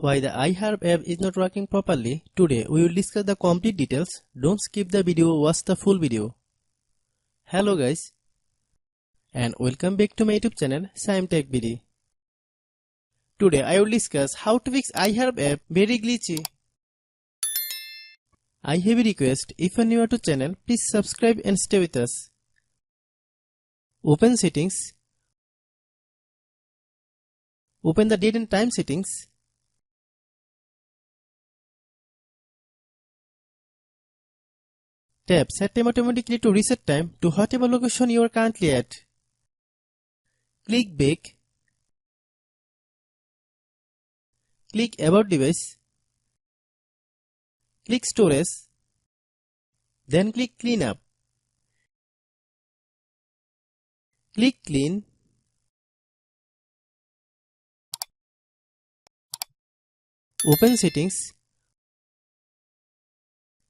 Why the iHerb app is not working properly. Today we will discuss the complete details. Don't skip the video, watch the full video. Hello guys and welcome back to my YouTube channel Shaem Tech BD. Today I will discuss how to fix iHerb app very glitchy. I have a request, if you are new to channel, please subscribe and stay with us. Open settings. Open the date and time settings. Tap Set Time automatically to reset time to whatever location you are currently at. Click Back. Click About Device. Click Storage. Then click Clean Up. Click Clean. Open Settings.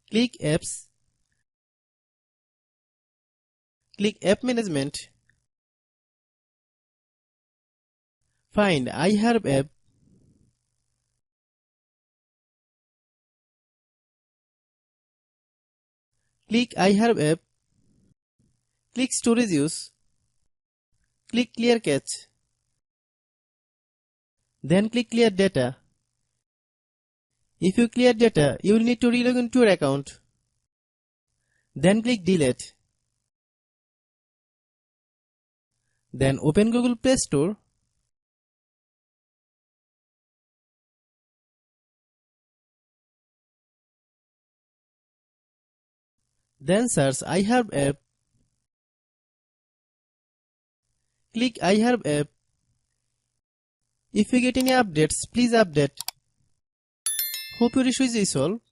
Click Apps. Click App Management. Find iHerb app. Click iHerb app. Click Storage Use. Click Clear Cache. Then click Clear Data. If you clear data, you will need to relog into your account. Then click Delete. Then open Google Play Store. Then search iHerb app. Click iHerb app. If you get any updates, please update. Hope your issue is solved.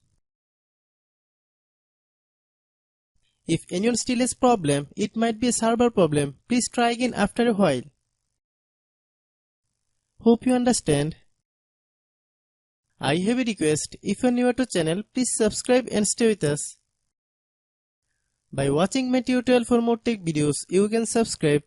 If anyone still has problem, it might be a server problem. Please try again after a while. Hope you understand. I have a request. If you are new to channel, please subscribe and stay with us. By watching my tutorial for more tech videos, you can subscribe.